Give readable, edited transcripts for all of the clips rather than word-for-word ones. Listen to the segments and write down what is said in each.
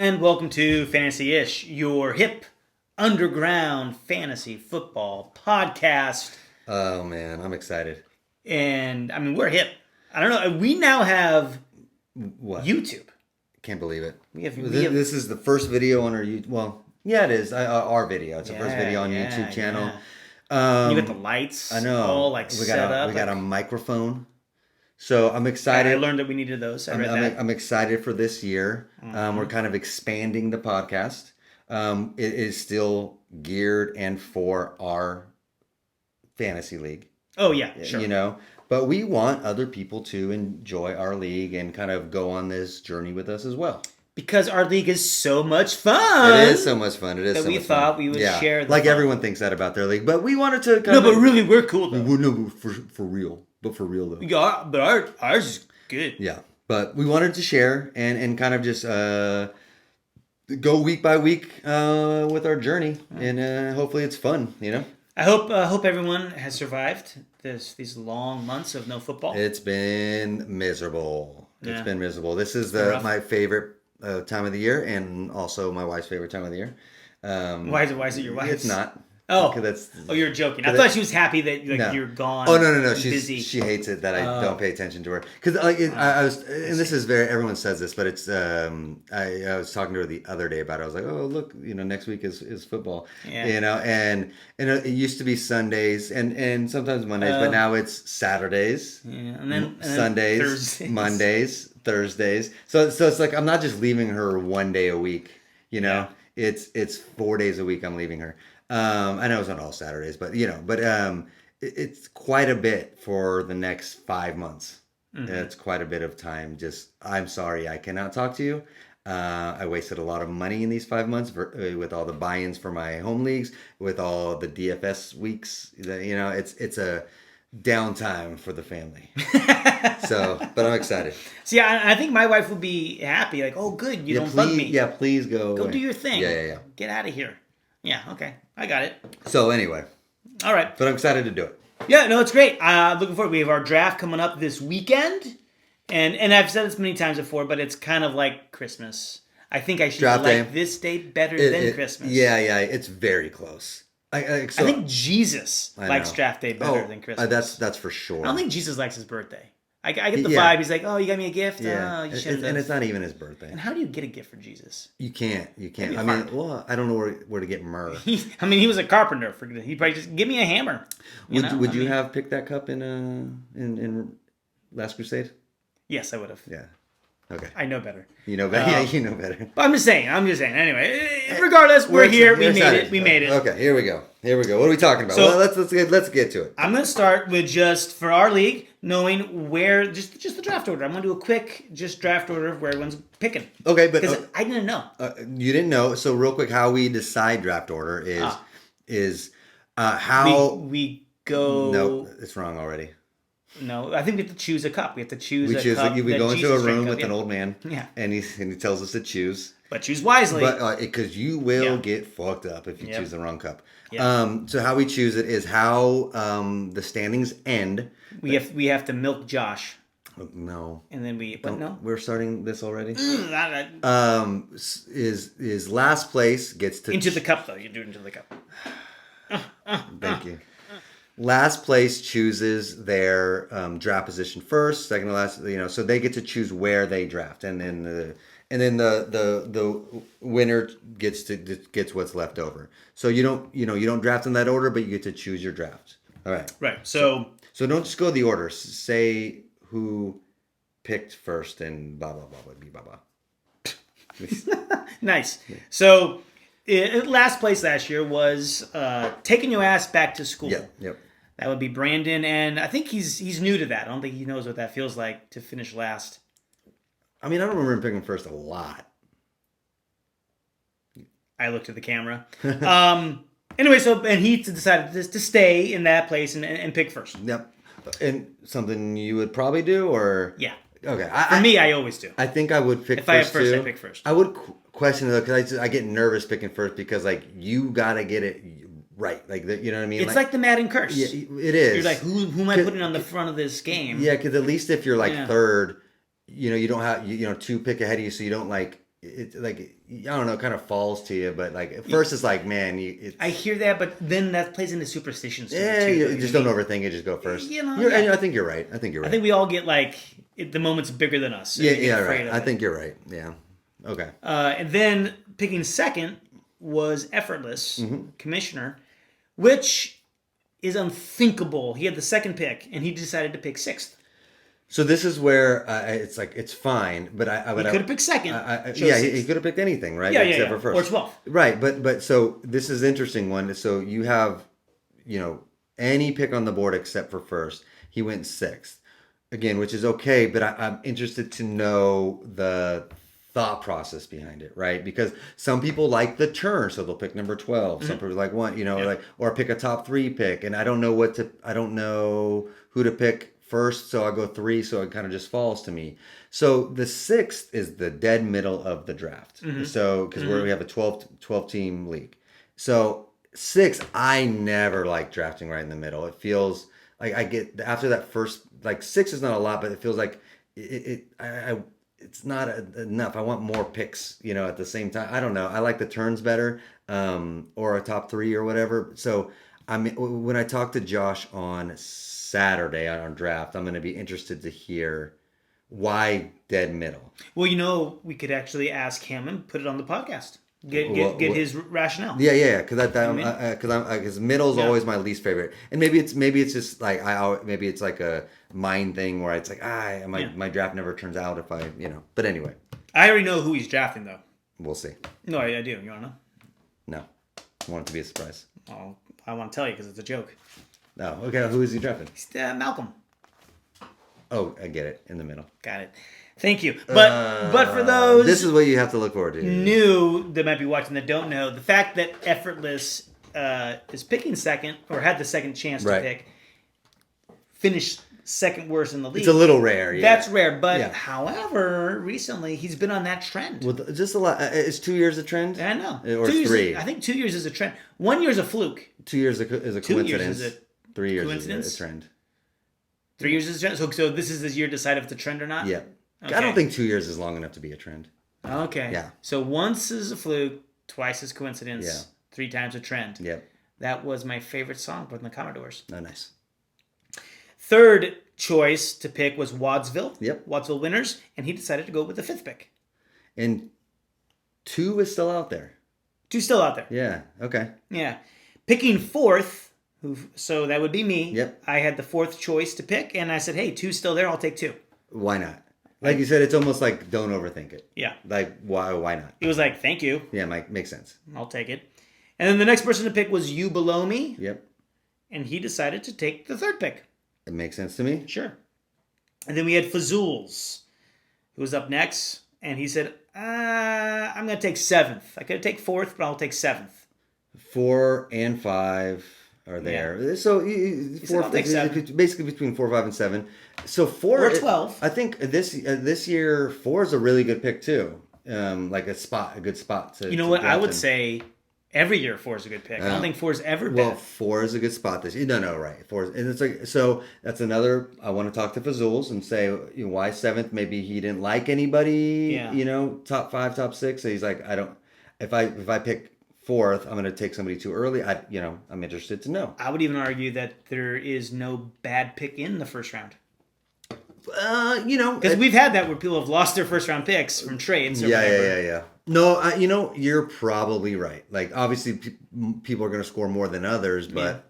And welcome to Fantasy-ish, your hip, underground fantasy football podcast. Oh man, I'm excited. And I mean, we're hip. I don't know. We now have What? YouTube. Can't believe it. This is the first video on our YouTube. Well, yeah, it is our video. It's the first video on YouTube channel. Yeah. You got the lights. I know. All set up. We got a microphone. So I'm excited. I learned that we needed those. I'm excited for this year. Mm-hmm. We're kind of expanding the podcast. It is still geared and for our fantasy league. Oh yeah, sure. You know, but we want other people to enjoy our league and kind of go on this journey with us as well. Because our league is so much fun. It is so much fun. It is that so we much thought fun. we would share. Like fun. Everyone thinks that about their league, but we wanted to. But really, we're cool though. No, for real. But for real though. Yeah, but ours is good. Yeah, but we wanted to share and kind of just go week by week with our journey, and hopefully it's fun. You know. I hope everyone has survived these long months of no football. It's been miserable. Yeah. It's been miserable. This is my favorite time of the year, and also my wife's favorite time of the year. Why is it your wife's? It's not. Oh, you're joking. I thought she was happy that you're gone. Oh no, busy. She hates it that I don't pay attention to her because I was, and this is everyone says this, but it's I was talking to her the other day about it. I was like, oh look, next week is football, and it used to be Sundays and sometimes Mondays, but now it's Saturdays, and then Sundays, Thursdays. Mondays, Thursdays. So it's like I'm not just leaving her one day a week, It's 4 days a week I'm leaving her. I know it's not all Saturdays, but it's quite a bit for the next 5 months. Mm-hmm. It's quite a bit of time. I'm sorry, I cannot talk to you. I wasted a lot of money in these 5 months with all the buy-ins for my home leagues, with all the DFS weeks. It's a downtime for the family. But I'm excited. See, I think my wife would be happy. Like, oh, good, you don't bug me. Yeah, please go do your thing. Yeah. Get out of here. Yeah, okay. I got it. So anyway. All right. But I'm excited to do it. Yeah, no, it's great. Looking forward. We have our draft coming up this weekend. And I've said this many times before, but it's kind of like Christmas. I think I should like this date better than Christmas. Yeah. It's very close. I think Jesus likes draft day better than Christmas. That's for sure. I don't think Jesus likes his birthday. I get the vibe. He's like, oh, you got me a gift? Yeah. Oh, and it's not even his birthday. And how do you get a gift for Jesus? You can't. I mean, well, I don't know where to get myrrh. He was a carpenter. He probably just, give me a hammer. Would you have picked that cup in Last Crusade? Yes, I would have. Yeah. Okay. I know better. You know better. Yeah, you know better. But I'm just saying. Anyway, regardless, we're here. We made it. Okay, here we go. What are we talking about? So, let's get to it. I'm going to start with just for our league, knowing where just the draft order. I'm going to do a quick draft order of where everyone's picking. Okay, but because I didn't know. You didn't know. So real quick, how we decide draft order is how we go. No, it's wrong already. No, I think we have to choose a cup. We have to choose a cup. We go into a room with an old man. Yeah. And he tells us to choose. But choose wisely. But because you will get fucked up if you choose the wrong cup. Yep. So how we choose it is how the standings end. We have to milk Josh. No. And then no. We're starting this already. Is last place gets to into the cup though. You do it into the cup. Thank you. Last place chooses their draft position first, second to last. So they get to choose where they draft, and then the winner gets what's left over. So you don't draft in that order, but you get to choose your draft. All right. Right. So don't just go the order. Say who picked first and blah blah blah blah blah blah. Nice. So last place last year was taking your ass back to school. Yep. That would be Brandon, and I think he's new to that. I don't think he knows what that feels like to finish last. I mean, I don't remember him picking first a lot. I looked at the camera. Anyway, and he decided to stay in that place and pick first. Yep. And something you would probably do, or yeah. Okay. For me, I always do. I think I would pick if first. I have first, too. I pick first. I would question it though, because I get nervous picking first because you gotta get it right. You know what I mean? It's like the Madden curse. Yeah, it is. You're like, who am I putting on the front of this game? Yeah, because at least if you're third, you don't have 2 pick ahead of you, so you don't it's like, I don't know, it kind of falls to you, but like at first it's like, man, I hear that, but then that plays into superstitions. Yeah, you just don't overthink it. Just go first. I think you're right. I think I we all get like the moment's bigger than us. So right. I think you're right. Yeah. Okay. And then picking second was Effortless Commissioner, which is unthinkable. He had the second pick, and he decided to pick sixth. So this is where it's like it's fine, but he could have picked second. He could have picked anything, right? Except for first or 12th. Right, but so this is an interesting one. So you have, any pick on the board except for first. He went sixth again, which is okay, but I'm interested to know the thought process behind it, right? Because some people like the turn, so they'll pick number 12. Some people like one, like, or pick a top 3 pick, and I don't know who to pick first, so I go 3, so it kind of just falls to me. So the 6th is the dead middle of the draft. So because we have a 12 team league. So 6, I never like drafting right in the middle. It feels like I get after that first, like 6 is not a lot, but it feels like it's not enough. I want more picks, at the same time. I don't know. I like the turns better, or a top 3 or whatever. So when I talked to Josh on Saturday on our draft, I'm going to be interested to hear why dead middle. Well, we could actually ask him and put it on the podcast. Get his rationale. Yeah. Because middle is always my least favorite, and maybe it's just like maybe it's like a mind thing where it's like my draft never turns out if I But anyway, I already know who he's drafting though. We'll see. No, I do. You want to know? No, I want it to be a surprise. Oh, I want to tell you because it's a joke. Oh, okay. Who is he drafting? It's Malcolm. Oh, I get it. In the middle. Got it. Thank you. But for those... This is what you have to look forward to. New that might be watching that don't know, the fact that Effortless is picking second, or had the second chance to pick, finished second worst in the league. It's a little rare, yeah. That's rare. But however, recently, he's been on that trend. Well, just a lot. Is 2 years a trend? I know. Or 3? I think 2 years is a trend. 1 year is a fluke. 2 years is a 2 coincidence. years is 3 years coincidence? is a trend. 3 years is a trend? So this is this year to decide if it's a trend or not? Yeah. Okay. I don't think 2 years is long enough to be a trend. Okay. Yeah. So once is a fluke, twice is coincidence, Yeah. 3 times a trend. Yep. That was my favorite song from the Commodores. Oh, nice. Third choice to pick was Wadsville. Yep. Wadsville Winners, and he decided to go with the 5th pick. And 2 is still out there. 2 still out there. Yeah. Okay. Yeah. Picking 4th, so that would be me. Yep. I had the 4th choice to pick, and I said, hey, 2's still there, I'll take 2. Why not? Like you said, it's almost like don't overthink it. Yeah. Like why not? He was like, thank you. Yeah, makes sense. I'll take it. And then the next person to pick was You Below Me. Yep. And he decided to take the 3rd pick. It makes sense to me. Sure. And then we had Fazools, who was up next, and he said, I'm going to take 7th. I could take 4th, but I'll take 7th. 4 and 5 are there. Yeah. So 4, basically between 4, 5, and 7. So 4 or 12. I think this year 4 is a really good pick too. Like a good spot to. You know what? I would say every year 4 is a good pick. I don't think 4 is ever bad. Well, 4 is a good spot this year. No, right. 4 and it's like so. That's another. I want to talk to Fazools and say why 7th. Maybe he didn't like anybody. Yeah. Top 5, top 6. So he's like, I don't. If I pick 4th, I'm going to take somebody too early. I'm interested to know. I would even argue that there is no bad pick in the first round. Because we've had that where people have lost their first round picks from trades. Or whatever. Yeah. No, you're probably right. Like obviously, people are going to score more than others, but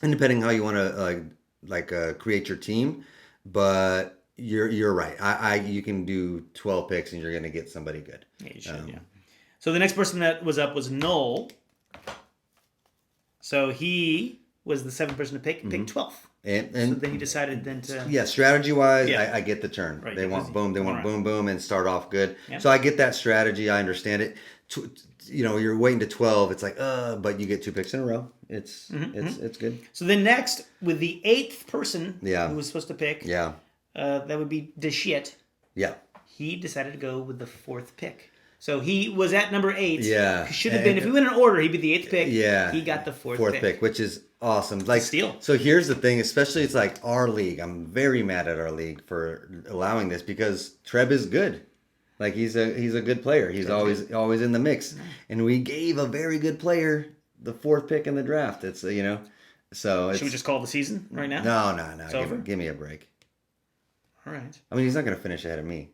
and depending how you want to create your team, but you're right. You can do 12 picks and you're going to get somebody good. Yeah, you should. Yeah. So the next person that was up was Noel. So he was the 7th person to pick 12th. And so then he decided to... strategy-wise, I get the turn. Right, they want boom, and start off good. Yep. So I get that strategy. I understand it. You're waiting to 12. It's like, but you get 2 picks in a row. It's good. So then next, with the 8th person who was supposed to pick, that would be DeShit. Yeah. He decided to go with the 4th pick. So he was at number 8. Yeah. He should have been, if we went in order, he'd be the 8th pick. Yeah. He got the 4th pick, which is awesome. Like steal. So here's the thing, especially it's like our league. I'm very mad at our league for allowing this because Treb is good. Like he's a good player. He's always in the mix. And we gave a very good player the 4th pick in the draft. It's so should we just call the season right now? No. Give me a break. All right. I mean, he's not going to finish ahead of me.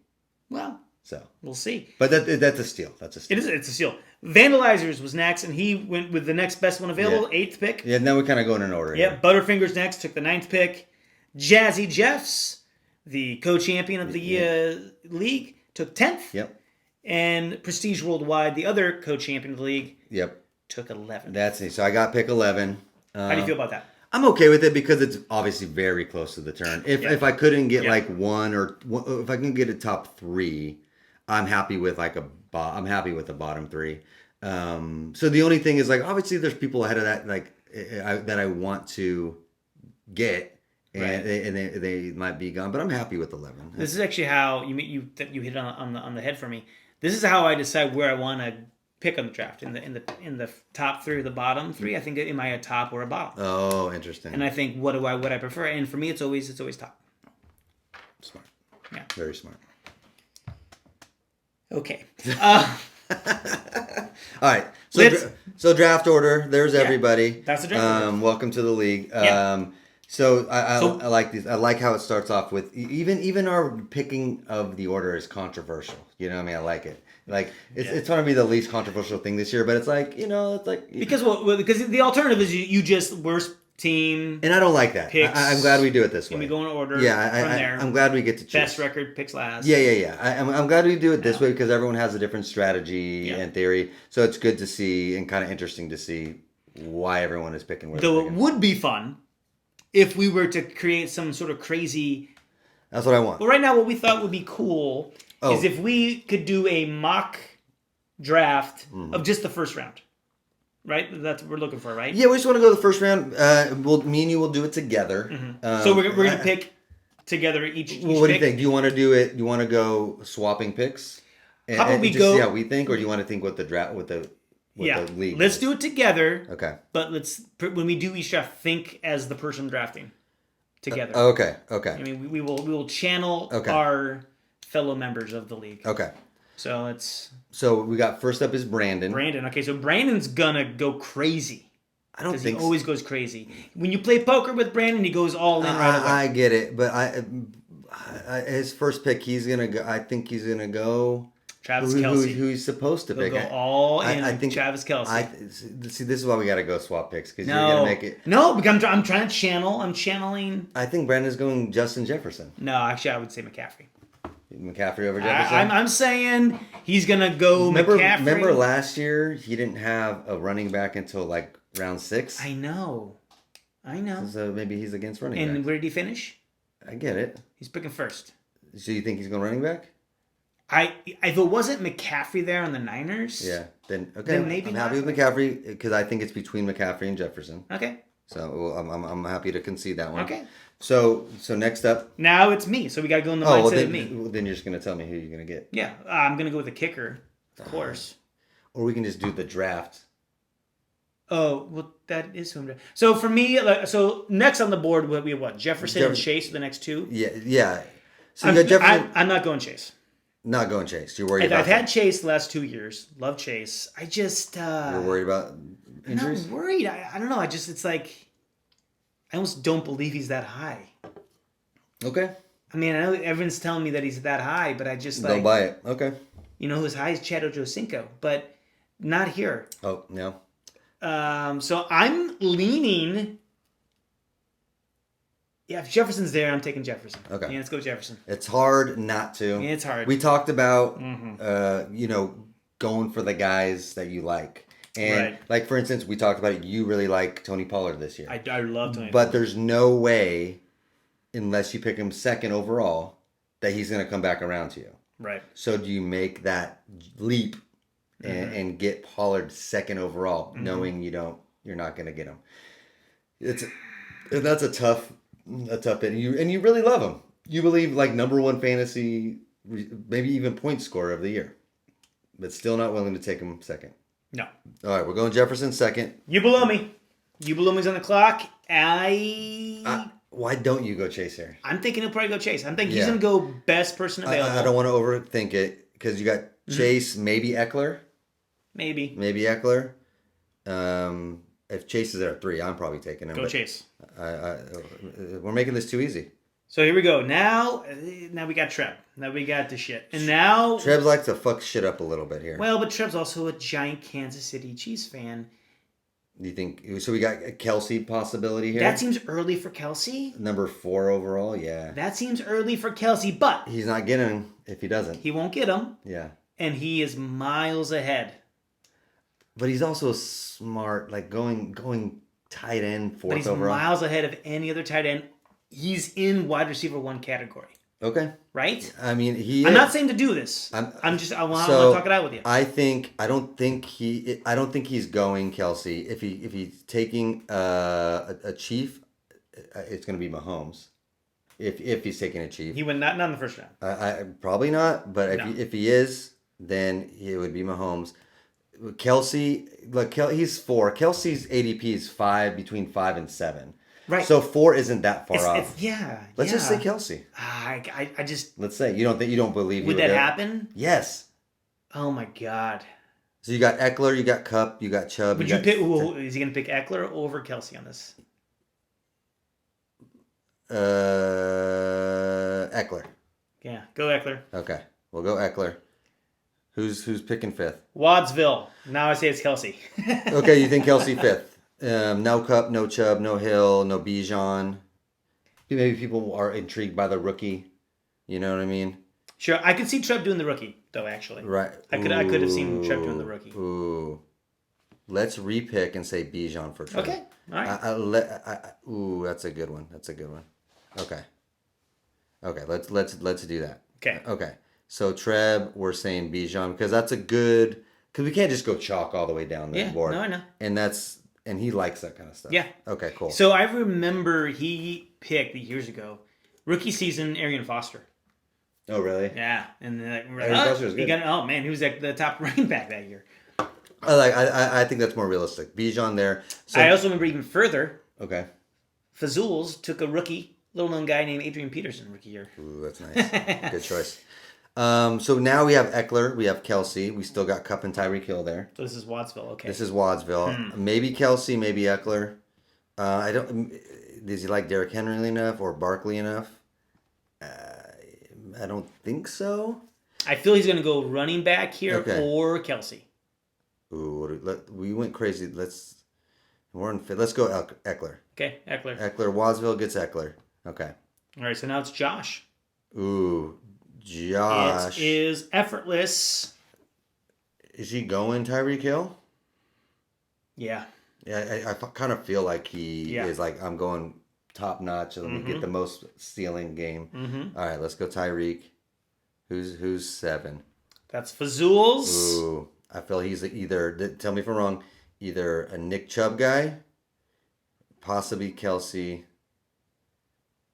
Well, so we'll see. But that's a steal. That's a steal. It's a steal. Vandalizers was next, and he went with the next best one available, 8th pick. Yeah, now we kind of go in an order. Yep, Butterfingers next, took the 9th pick. Jazzy Jeffs, the co-champion of the league, took 10th. Yep. And Prestige Worldwide, the other co-champion of the league, took 11th. That's it. So I got pick 11. How do you feel about that? I'm okay with it because it's obviously very close to the turn. If I couldn't get like if I can get a top 3, I'm happy with I'm happy with the bottom 3. So the only thing is like obviously there's people ahead of that that I want to get. And they might be gone, but I'm happy with 11. This is actually how you hit on the head for me. This is how I decide where I want to pick on the draft in the top 3 or the bottom 3. I think am I a top or a bottom? Oh, interesting. And I think what I prefer, and for me it's always top. Smart. Yeah. Very smart. Okay. All right. So draft order. There's everybody. That's the draft order. Welcome to the league. So I like these. I like how it starts off with even our picking of the order is controversial. You know what I mean? I like it. Like it's going to be the least controversial thing this year, but it's like it's like because the alternative is you just worst team. And I don't like that. I'm glad we do it this way. And we go in order. Yeah, from there. I'm glad we get to choose. Best record picks last. Yeah. I'm glad we do it this way because everyone has a different strategy and theory. So it's good to see and kind of interesting to see why everyone is picking where. Though it would be fun if we were to create some sort of crazy. That's what I want. Well, right now, what we thought would be cool is if we could do a mock draft of just the first round. Right? That's what we're looking for, right? Yeah, we just want to go to the first round. Me and you will do it together. Mm-hmm. So we're going to pick together each what do you think? Do you want to do it? Do you want to go swapping picks? How about we just go? See how we think, or do you want to think what the draft, the league? Let's do it together. Okay. But when we do each draft, think as the person drafting together. Okay. I mean, we will channel our fellow members of the league. Okay. So we got first up is Brandon. Okay, so Brandon's gonna go crazy. I don't think he always goes crazy. When you play poker with Brandon, he goes all in right away. I get it, but his first pick, he's gonna go. I think he's gonna go. Travis Kelce. Who he's supposed to pick. He'll go all in. I think Travis Kelce. See, this is why we got to go swap picks because you're gonna make it. No, because I'm trying to channel. I'm channeling. I think Brandon's going Justin Jefferson. No, actually, I would say McCaffrey. McCaffrey over Jefferson? I'm saying he's going to go McCaffrey. Remember last year, he didn't have a running back until like round 6? I know. So maybe he's against running back. And where did he finish? I get it. He's picking first. So you think he's going running back? If it wasn't McCaffrey there on the Niners... Yeah. Then maybe I'm happy with McCaffrey because I think it's between McCaffrey and Jefferson. Okay. So I'm happy to concede that one. Okay. So next up. Now it's me. So we got to go in the mindset of me. Well, then you're just going to tell me who you're going to get. Yeah. I'm going to go with the kicker, of course. Or we can just do the draft. Oh, well, that is who I'm doing. So for me, so next on the board, we have what? Jefferson and Chase are the next two? Yeah. So you got Jefferson. I'm not going Chase. Not going Chase. You're worried about I've had Chase the last 2 years. Love Chase. I just... You're worried about injuries? I'm not worried. I don't know. It's like... I almost don't believe he's that high. Okay. I mean, I know everyone's telling me that he's that high, but I just don't buy it. Okay. You know who's high is Chad Ochocinco, but not here. Oh, no. So I'm leaning... Yeah, if Jefferson's there, I'm taking Jefferson. Okay. Yeah, let's go Jefferson. It's hard not to. Yeah, it's hard. We talked about, going for the guys that you like. And, like, for instance, we talked about it. You really like Tony Pollard this year. I love Tony But there's no way, unless you pick him second overall, that he's going to come back around to you. Right. So do you make that leap and get Pollard second overall, knowing you're not going to get him? That's a tough bit. And you really love him. You believe like number one fantasy, maybe even point scorer of the year, but still not willing to take him second. No. All right, we're going Jefferson second. You below me. You below me's on the clock. Why don't you go Chase here? I'm thinking he'll probably go Chase. I'm thinking he's going to go best person available. I don't want to overthink it because you got Chase, maybe Eckler. Maybe Eckler. If Chase is there at 3, I'm probably taking him. Go Chase. We're making this too easy. So here we go. Now we got Trev. Now we got the shit. And now... Trev likes to fuck shit up a little bit here. Well, but Trev's also a giant Kansas City Chiefs fan. Do you think... So we got a Kelsey possibility here? That seems early for Kelsey. Number 4 overall, yeah. That seems early for Kelsey, but... He's not getting him if he doesn't. He won't get him. Yeah. And he is miles ahead. But he's also smart, like going tight end 4th overall. But he's miles ahead of any other tight end. He's in wide receiver 1 category. Okay. Right? I mean, I'm not saying to do this. I want to talk it out with you. I don't think he's going Kelsey. If he's taking a Chief, it's going to be Mahomes. If he's taking a Chief. He went not in the first round. I probably not, but if he is, then it would be Mahomes. Kelsey, look, he's 4. Kelsey's ADP is 5, between 5 and 7. Right. So 4 isn't that far off. Let's just say Kelsey. I just... Let's say. You don't believe would that happen? Yes. Oh my God. So you got Eckler, you got Kupp, you got Chubb. Would you pick... Is he going to pick Eckler over Kelsey on this? Eckler. Yeah, go Eckler. Okay, we'll go Eckler. Who's picking 5th? Wadsville. Now I say it's Kelsey. Okay, you think Kelsey 5th? No Kupp, no Chubb, no Hill, no Bijan. Maybe people are intrigued by the rookie. You know what I mean? Sure, I could see Trev doing the rookie, though. Actually, right? I could have seen Trev doing the rookie. Ooh, let's repick and say Bijan for Trev. Okay, all right. That's a good one. Okay, let's do that. Okay. So Trev, we're saying Bijan because that's a good. Because we can't just go chalk all the way down the board. No, I know. And he likes that kind of stuff. Yeah. Okay, cool. So I remember he picked years ago, rookie season, Arian Foster. Oh, really? Yeah. And Arian Foster was good. He was like the top running back that year. I think that's more realistic. Bijan there. So, I also remember even further. Okay. Fazools took a rookie, little known guy named Adrian Peterson rookie year. Ooh, that's nice. Good choice. So now we have Eckler, we have Kelsey, we still got Kupp and Tyreek Hill there. So this is Wadsville, okay. This is Wadsville. Maybe Kelsey, maybe Eckler. Does he like Derrick Henry enough or Barkley enough? I don't think so. I feel he's going to go running back here or Kelsey. Ooh, we went crazy. Let's go Eckler. Okay, Eckler. Wadsville gets Eckler. Okay. All right, so now it's Josh. Ooh, Josh. It is effortless. Is he going Tyreek Hill? Yeah. Yeah, I kind of feel like he is like, I'm going top notch. Let me get the most stealing game. Mm-hmm. All right, let's go Tyreek. Who's 7? That's Fazools. Ooh, I feel he's either, tell me if I'm wrong, either a Nick Chubb guy, possibly Kelsey.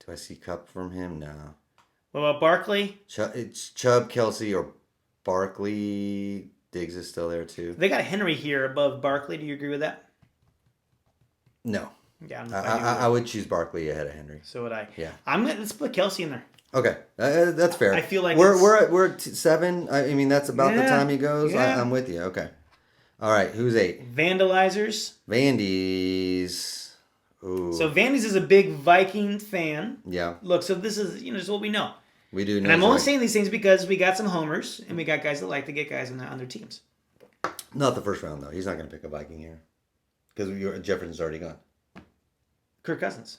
Do I see Kupp from him? No. What about Barkley? It's Chubb, Kelsey, or Barkley. Diggs is still there too. They got Henry here above Barkley. Do you agree with that? No. Yeah, I would choose Barkley ahead of Henry. So would I. Yeah. Let's put Kelsey in there. Okay, that's fair. I feel like we're at 7. I mean, that's about the time he goes. Yeah. I'm with you. Okay. All right, who's 8? Vandalizers. Vandy's. Ooh. So Vandy's is a big Viking fan. Yeah. Look, so this is this is what we know. We do know. And I'm only saying these things because we got some homers and we got guys that like to get guys on their teams. Not the first round though. He's not going to pick a Viking here because Jefferson's already gone. Kirk Cousins.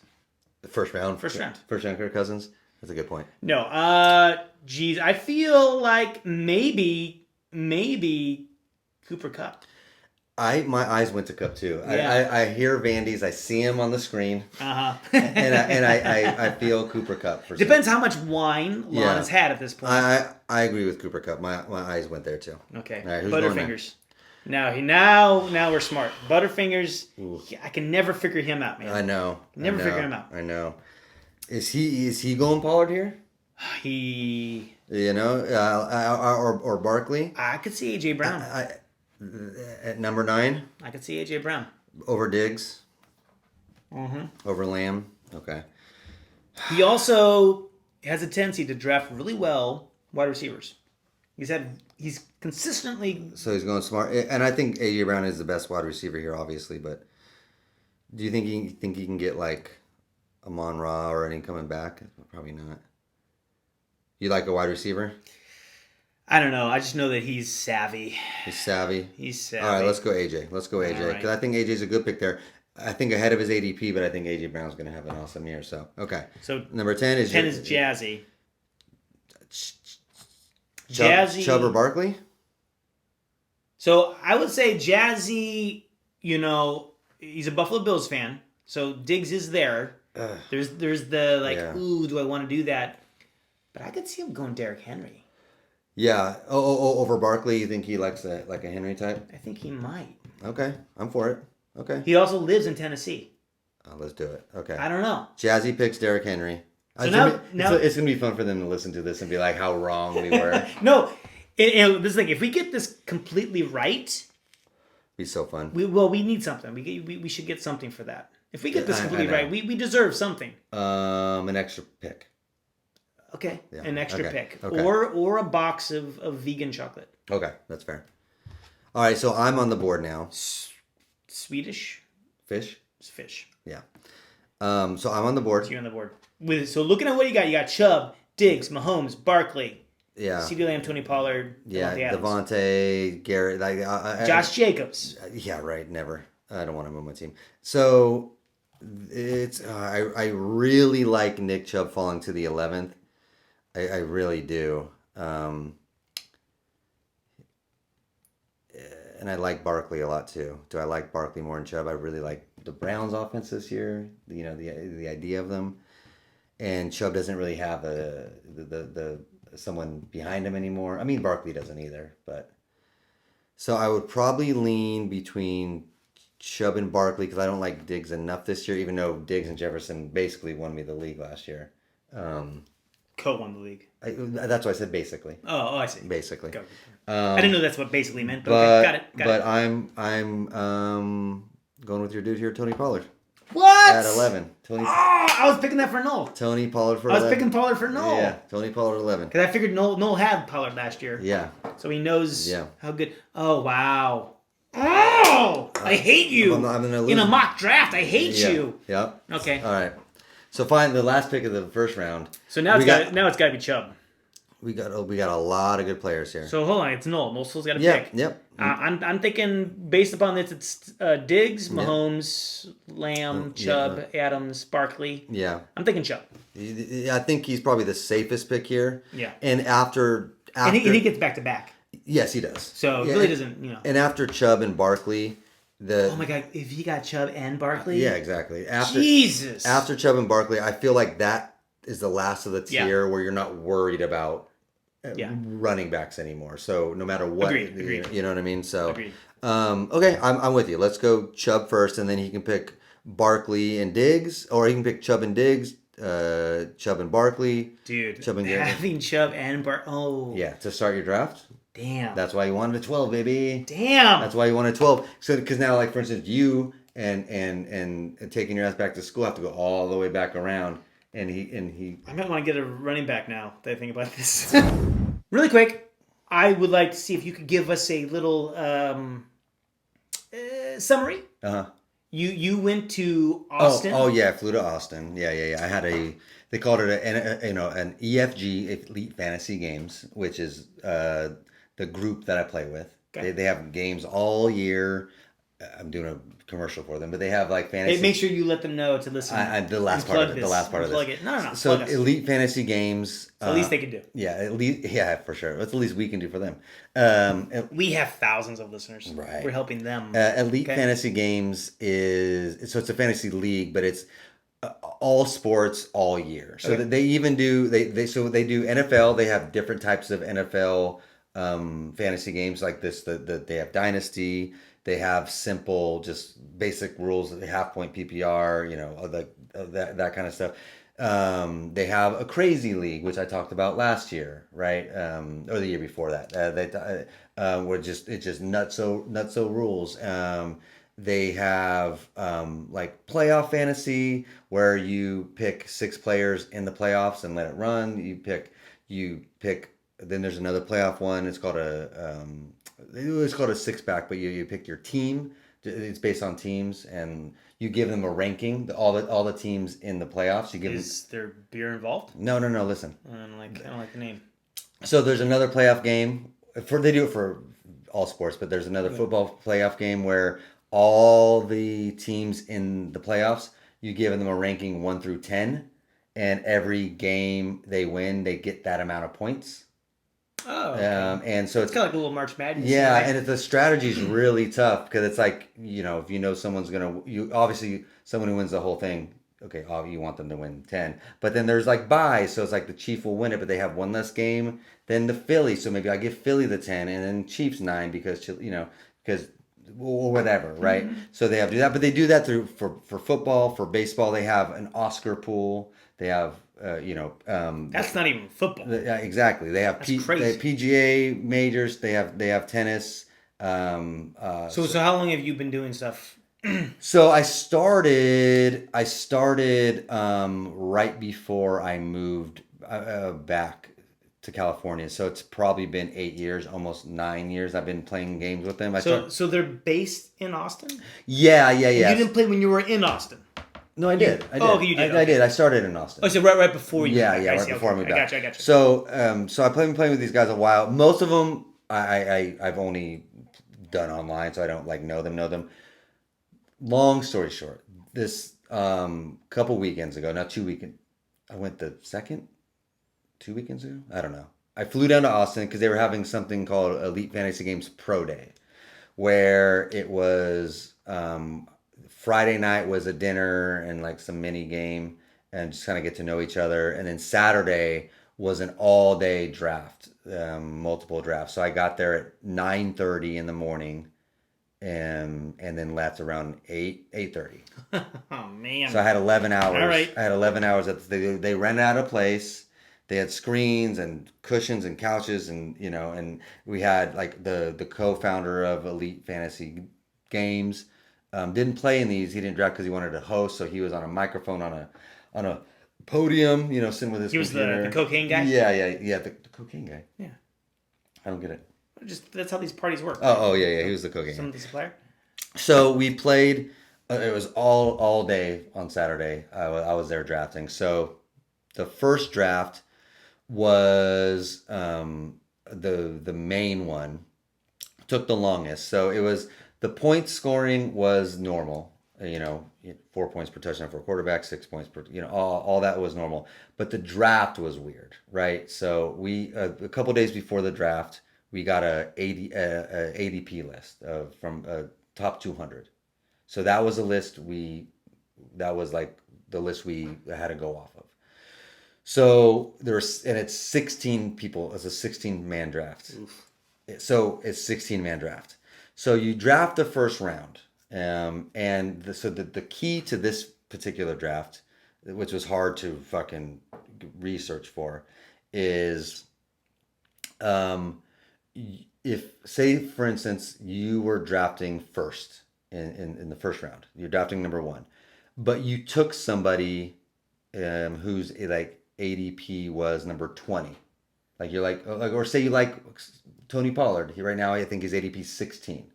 The first round. First round, Kirk Cousins. That's a good point. No, geez, I feel like maybe Cooper Kupp. My eyes went to Kupp too. Yeah. I hear Vandy's. I see him on the screen. and I feel Cooper Kupp. Depends how much wine Lon has had at this point. I agree with Cooper Kupp. My eyes went there too. Okay. All right, who's Butterfingers. Now we're smart. Butterfingers. I can never figure him out, man. I know. Never figure him out. I know. Is he going Pollard here? He. Or Barkley. I could see AJ Brown. At number 9. I could see AJ Brown over Diggs. Mm-hmm. Over Lamb. Okay. He also has a tendency to draft really well wide receivers. He's consistently. So he's going smart, and I think AJ Brown is the best wide receiver here, obviously. But do you think he can get like Amon Ra or any coming back? Probably not. You like a wide receiver? I don't know. I just know that he's savvy. He's savvy. He's savvy. All right, let's go AJ. Let's go AJ because I think AJ's a good pick there. I think ahead of his ADP, but I think AJ Brown's going to have an awesome year. So okay. So number 10 is Jazzy. Jazzy. Chubb or Barkley? So I would say Jazzy, he's a Buffalo Bills fan. So Diggs is there. Ugh. There's the ooh, do I want to do that? But I could see him going Derrick Henry. Yeah. Over Barkley, you think he likes a Henry type? I think he might. Okay. I'm for it. Okay. He also lives in Tennessee. Let's do it. Okay. I don't know. Jazzy picks Derrick Henry. So now it's going to be fun for them to listen to this and be like, how wrong we were. No. This thing, if we get this completely right, be so fun. We need something. We should get something for that. If we get this completely right, we deserve something. An extra pick. Okay, yeah. An extra pick, okay. or a box of vegan chocolate. Okay, that's fair. All right, so I'm on the board now. Swedish fish. It's fish. Yeah. So I'm on the board. So you're on the board. So looking at what you got Chubb, Diggs, Mahomes, Barkley. Yeah. CeeDee Lamb, Tony Pollard. Yeah. Devontae, Garrett, Josh Jacobs. Yeah, right. Never. I don't want him on my team. So it's I really like Nick Chubb falling to the 11th. I really do. And I like Barkley a lot too. Do I like Barkley more than Chubb? I really like the Browns' offense this year. The idea of them, and Chubb doesn't really have the someone behind him anymore. I mean, Barkley doesn't either. But so I would probably lean between Chubb and Barkley because I don't like Diggs enough this year. Even though Diggs and Jefferson basically won me the league last year. Co-won the league. That's why I said basically. Oh, I see. Basically. I didn't know that's what basically meant, but okay, got it. But I'm going with your dude here, Tony Pollard. What? At 11. I was picking that for Noel. Tony Pollard for 11. I was picking Pollard for Noel. Yeah, Tony Pollard 11. Because I figured Noel had Pollard last year. Yeah. So he knows how good. Oh, wow. Oh! I hate you. I'm gonna lose. In a mock draft, I hate you. Yep. Okay. All right. So finally, the last pick of the first round. So now it's got to be Chubb. We got a lot of good players here. So hold on, it's Noel. Noel's still got to pick. Yep. I'm thinking based upon this, it's Diggs, Mahomes, Lamb, Chubb, Adams, Barkley. Yeah. I'm thinking Chubb. I think he's probably the safest pick here. Yeah. And after and he gets back to back. Yes, he does. So it really doesn't, And after Chubb and Barkley. Oh my God! If he got Chubb and Barkley, yeah, exactly. Jesus. After Chubb and Barkley, I feel like that is the last of the tier where you're not worried about running backs anymore. So no matter what, Agreed. You know what I mean. So Agreed. Okay, I'm with you. Let's go Chubb first, and then he can pick Barkley and Diggs, or he can pick Chubb and Diggs, Chubb and Barkley. Dude, Chubb and having Chubb and yeah, to start your draft. Damn. That's why you wanted a 12, baby. Damn. That's why you wanted 12. So because now, like for instance, you and taking your ass back to school have to go all the way back around, and he. I might want to get a running back now that I think about this. Really quick, I would like to see if you could give us a little summary. You went to Austin. Oh yeah, I flew to Austin. Yeah. I had they called it an EFG, Elite Fantasy Games, which is the group that I play with. Okay. They have games all year. I'm doing a commercial for them, but they have like fantasy. Hey, make sure you let them know to listen. The last part of this. Plug it. No. So Elite Fantasy Games. So at least they can do. Yeah, for sure. That's the least we can do for them. We have thousands of listeners. Right. We're helping them. Elite Fantasy Games it's a fantasy league, but it's all sports all year. So that they even do they do NFL. They have different types of NFL fantasy games like this. They have Dynasty. They have simple, just basic rules, half point PPR, that kind of stuff. They have a crazy league, which I talked about last year, right? Or the year before that. Where it's just nutso rules. They have like playoff fantasy, where you pick 6 players in the playoffs and let it run. You pick then there's another playoff one. It's called a six pack, but you pick your team. It's based on teams, and you give them a ranking. All the teams in the playoffs. You give Is there beer involved? No. Listen. I don't like the name. So there's another playoff game. They do it for all sports, but there's another football playoff game where all the teams in the playoffs, you give them a ranking 1 through 10, and every game they win, they get that amount of points. Oh, okay. And so it's kind of like a little March Madness. Yeah, right? and the strategy is really tough because it's like, if you know someone's obviously someone who wins the whole thing, okay, you want them to win 10. But then there's like buys, so it's like the Chief will win it, but they have one less game than the Philly. So maybe I give Philly the 10 and then Chiefs 9 because or whatever, right? Mm-hmm. So they have to do that, but they do that for football, for baseball. They have an Oscar pool. They have that's not even football. Exactly. They have PGA majors. They have tennis. So how long have you been doing stuff? So I started right before I moved back to California. So it's probably been 8 years, almost 9 years. I've been playing games with them. So they're based in Austin? Yeah. You didn't play when you were in Austin? No, I did. Oh, okay, you did. I did. I started in Austin. Oh, so right before you. Yeah, right before I moved back. I got you. So I've been playing with these guys a while. Most of them I've only done online, so I don't know them. Long story short, this couple weekends ago, not 2 weekends. I went the second 2 weekends ago. I don't know. I flew down to Austin because they were having something called Elite Fantasy Games Pro Day, where it was. Friday night was a dinner and like some mini game and just kind of get to know each other. And then Saturday was an all day draft, multiple drafts. So I got there at 9:30 in the morning and then left around 8:30. Oh man. So I had 11 hours. All right. I had 11 hours. They rented out a place. They had screens and cushions and couches and we had like the co-founder of Elite Fantasy Games. Didn't play in these. He didn't draft because he wanted to host, so he was on a microphone on a podium, sitting with his He was computer. the cocaine guy? Yeah, the cocaine guy. Yeah. I don't get it. That's how these parties work. Oh, yeah, he was the cocaine Some guy. of the supplier? So we played, it was all day on Saturday. I was there drafting. So the first draft was the main one. Took the longest. So it was... The point scoring was normal, 4 points per touchdown for a quarterback, 6 points per, all that was normal. But the draft was weird, right? So we, a couple days before the draft, we got a ADP list from top 200. So that was a list that was like the list we had to go off of. So it's 16 people. It's a 16-man draft. Oof. So it's 16-man draft. So you draft the first round, so the key to this particular draft, which was hard to fucking research for, is if, say, for instance, you were drafting first in the first round, you're drafting number 1, but you took somebody whose like ADP was number 20, like you're like, or say you like Tony Pollard. Right now, I think his ADP is 16.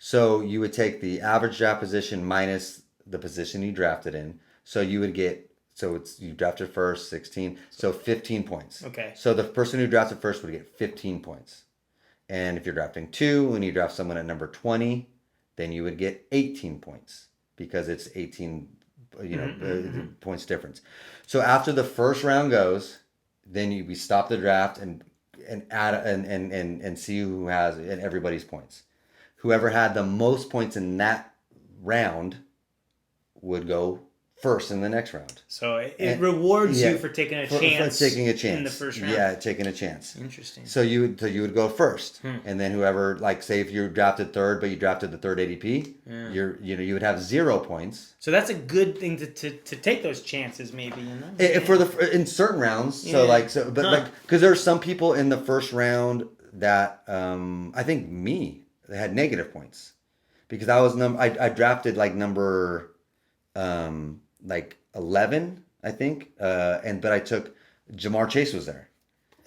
So you would take the average draft position minus the position you drafted in. So you would get, you drafted first, 16, so 15 points. Okay. So the person who drafted first would get 15 points. And if you're drafting 2 and you draft someone at number 20, then you would get 18 points because it's 18, points difference. So after the first round goes, then we stop the draft and add and see who has everybody's points. Whoever had the most points in that round would go first in the next round. So it rewards you for taking a chance. For taking a chance in the first round. Yeah, taking a chance. Interesting. So you would go first, and then whoever, like, say if you drafted third, but you drafted the third ADP, you would have 0 points. So that's a good thing to take those chances, maybe. In certain rounds. Yeah. Because there are some people in the first round that I think they had negative points because I drafted like number 11, I think, but I took Jamar Chase was there.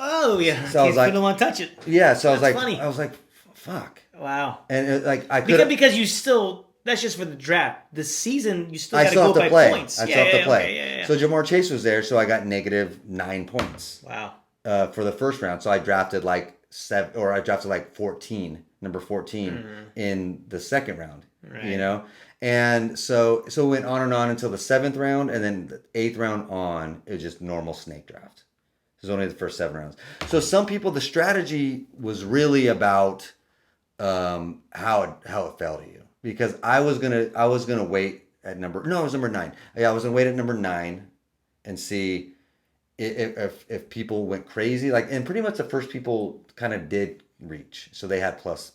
Oh yeah. So I was like, don't want to touch it. yeah. So That's funny. I was like, fuck. Wow. And I could because you still. That's just for the draft. The season, you still I got to still go have to by play. points. I still have to play. Okay. So Jamar Chase was there, so I got -9 points. Wow. For the first round. So I drafted like 7, or I drafted like 14, number 14 in the second round. Right. You know, and so it went on and on until the 7th round, and then the 8th round on, it was just normal snake draft. It was only the first 7 rounds. So some people, the strategy was really about how it fell to you. Because I was gonna wait at it was number 9. Yeah, I was gonna wait at number 9 and see if people went crazy. Like, and pretty much the first people kind of did reach, so they had plus.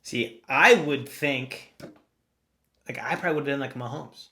See, I would think, like I probably would have done like Mahomes.